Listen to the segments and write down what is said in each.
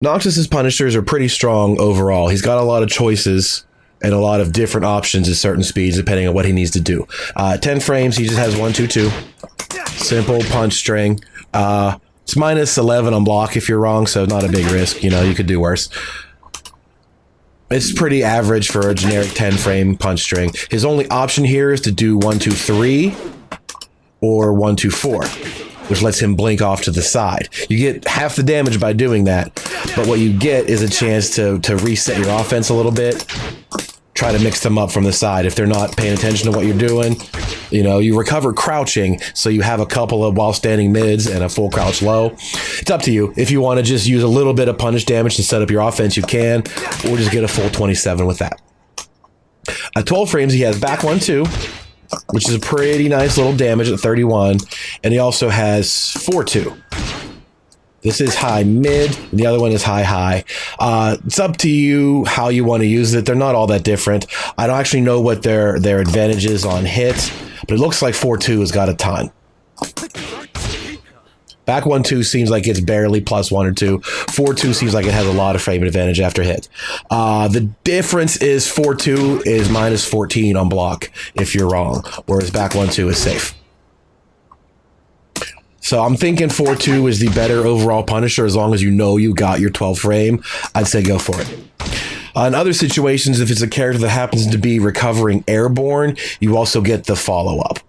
Noctis's punishers are pretty strong overall. He's got a lot of choices and a lot of different options at certain speeds depending on what he needs to do. 10 frames, he just has 1, 2, 2. Simple punch string. It's minus 11 on block if you're wrong, so not a big risk. You know, you could do worse. It's pretty average for a generic 10 frame punch string. His only option here is to do 1, 2, 3 or 1, 2, 4. Which lets him blink off to the side. You get half the damage by doing that, but what you get is a chance to reset your offense a little bit. Try to mix them up from the side. If they're not paying attention to what you're doing, you know, you recover crouching, so you have a couple of while standing mids and a full crouch low. It's up to you. If you want to just use a little bit of punish damage to set up your offense, you can, or just get a full 27 with that. At 12 frames, he has back 1, 2. Which is a pretty nice little damage at 31, and he also has 4-2. This is high mid, and the other one is high. It's up to you how you want to use it. They're not all that different. I don't actually know what their advantage is on hits, but it looks like 4-2 has got a ton. Back 1, 2 seems like it's barely plus 1 or 2. 4-2 seems like it has a lot of frame advantage after hit. The difference is 4-2 is minus 14 on block if you're wrong, whereas back 1, 2 is safe. So I'm thinking 4-2 is the better overall punisher as long as you know you got your 12 frame. I'd say go for it. In other situations, if it's a character that happens to be recovering airborne, you also get the follow-up.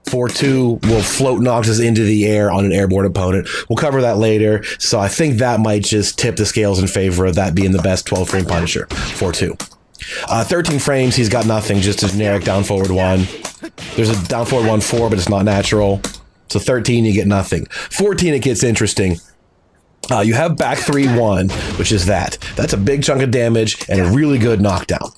4-2 will float Noctis into the air on an airborne opponent. We'll cover that later, so I think that might just tip the scales in favor of that being the best 12-frame punisher. 4-2. 13 frames, he's got nothing, just a generic down-forward 1. There's a down-forward 1-4, but it's not natural. So 13, you get nothing. 14, it gets interesting. You have back 3-1, which is that. That's a big chunk of damage and a really good knockdown.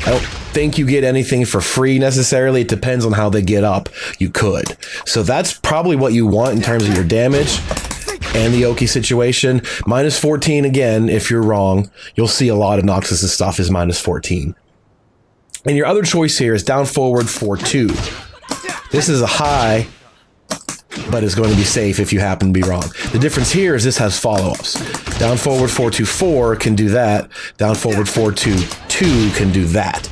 I don't think you get anything for free necessarily. It depends on how they get up. You could. So that's probably what you want in terms of your damage and the Oki situation. Minus 14 again, if you're wrong. You'll see a lot of Noctis' stuff is minus 14. And your other choice here is down forward 4-2. This is a high, but it's going to be safe if you happen to be wrong. The difference here is this has follow-ups. Down forward 4-2-4 can do that. Down forward 4-2-2 can do that.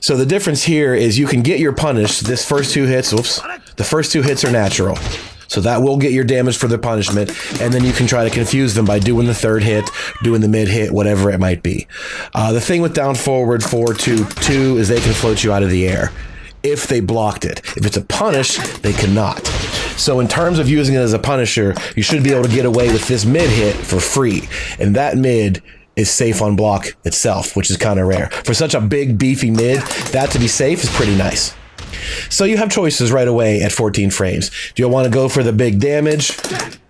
So the difference here is you can get your punish. This first 2 hits, oops, the first 2 hits are natural. So that will get your damage for the punishment, and then you can try to confuse them by doing the 3rd hit, doing the mid hit, whatever it might be. The thing with down forward 4-2-2 is they can float you out of the air if they blocked it. If it's a punish, they cannot. So in terms of using it as a punisher, you should be able to get away with this mid hit for free. And that mid is safe on block itself, which is kind of rare. For such a big, beefy mid, that to be safe is pretty nice. So you have choices right away at 14 frames. Do I want to go for the big damage,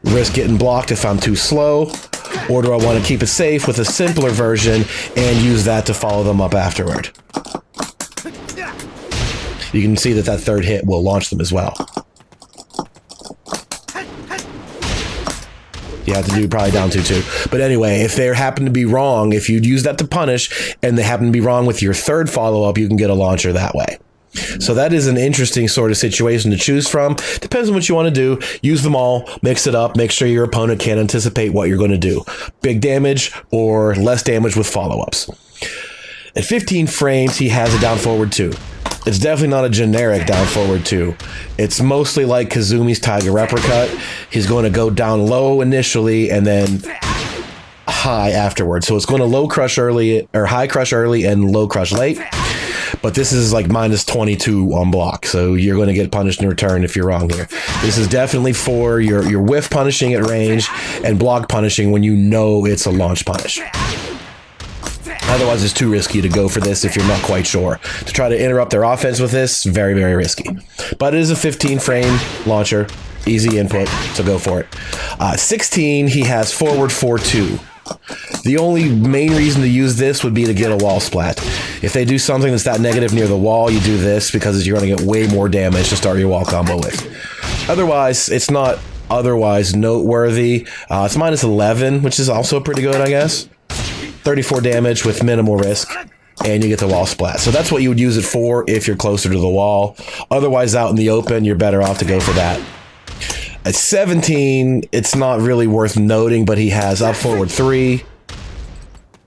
risk getting blocked if I'm too slow, or do I want to keep it safe with a simpler version and use that to follow them up afterward? You can see that 3rd hit will launch them as well. You have to do probably down 2-2. But anyway, if they happen to be wrong, if you'd use that to punish and they happen to be wrong with your 3rd follow-up, you can get a launcher that way. So that is an interesting sort of situation to choose from. Depends on what you want to do. Use them all, mix it up, make sure your opponent can't anticipate what you're going to do. Big damage or less damage with follow-ups. At 15 frames, he has a down forward 2. It's definitely not a generic down forward 2. It's mostly like Kazumi's Tiger Uppercut. He's going to go down low initially and then high afterwards. So it's going to low crush early, or high crush early and low crush late. But this is like minus 22 on block, so you're going to get punished in return if you're wrong here. This is definitely for your whiff punishing at range and block punishing when you know it's a launch punish. Otherwise, it's too risky to go for this if you're not quite sure. To try to interrupt their offense with this, very, very risky. But it is a 15-frame launcher, easy input, so go for it. 16, he has forward 4-2. The only main reason to use this would be to get a wall splat. If they do something that's that negative near the wall, you do this because you're going to get way more damage to start your wall combo with. Otherwise, it's not otherwise noteworthy. It's minus 11, which is also pretty good, I guess. 34 damage with minimal risk, and you get the wall splat. So that's what you would use it for if you're closer to the wall. Otherwise, out in the open, you're better off to go for that. At 17, it's not really worth noting, but he has up forward 3,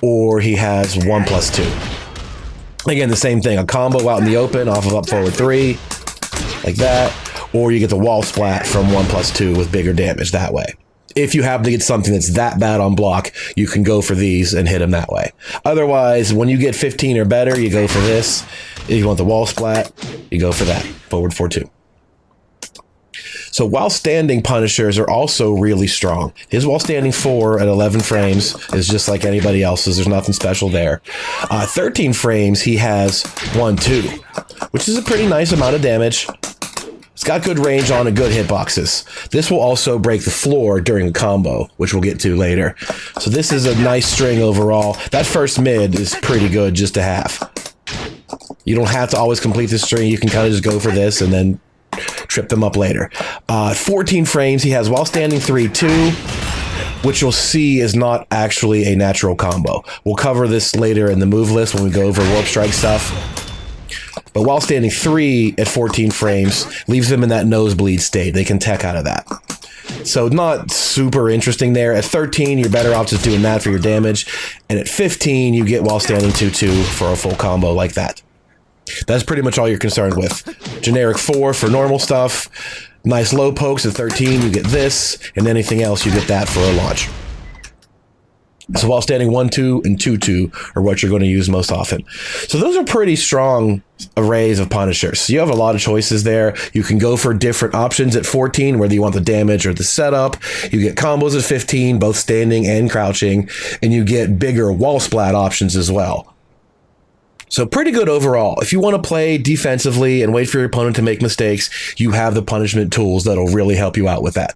or he has 1+2. Again, the same thing, a combo out in the open off of up forward 3, like that, or you get the wall splat from 1+2 with bigger damage that way. If you happen to get something that's that bad on block, you can go for these and hit them that way. Otherwise, when you get 15 or better, you go for this. If you want the wall splat, you go for that, forward 4-2. So while standing punishers are also really strong. His while standing 4 at 11 frames is just like anybody else's. There's nothing special there. 13 frames, he has 1-2, which is a pretty nice amount of damage. It's got good range on and good hitboxes. This will also break the floor during a combo, which we'll get to later. So this is a nice string overall. That first mid is pretty good just to have. You don't have to always complete this string. You can kind of just go for this and then trip them up later. 14 frames, he has while standing 3-2, which you'll see is not actually a natural combo. We'll cover this later in the move list when we go over warp strike stuff. But while standing 3 at 14 frames leaves them in that nosebleed state. They can tech out of that. So not super interesting there. At 13, you're better off just doing that for your damage. And at 15, you get while standing 2-2 for a full combo like that. That's pretty much all you're concerned with. Generic 4 for normal stuff. Nice low pokes at 13, you get this. And anything else, you get that for a launch. So while standing 1-2 and 2-2 are what you're going to use most often. So those are pretty strong arrays of punishers. So you have a lot of choices there. You can go for different options at 14, whether you want the damage or the setup. You get combos at 15, both standing and crouching, and you get bigger wall splat options as well. So pretty good overall. If you want to play defensively and wait for your opponent to make mistakes, you have the punishment tools that'll really help you out with that.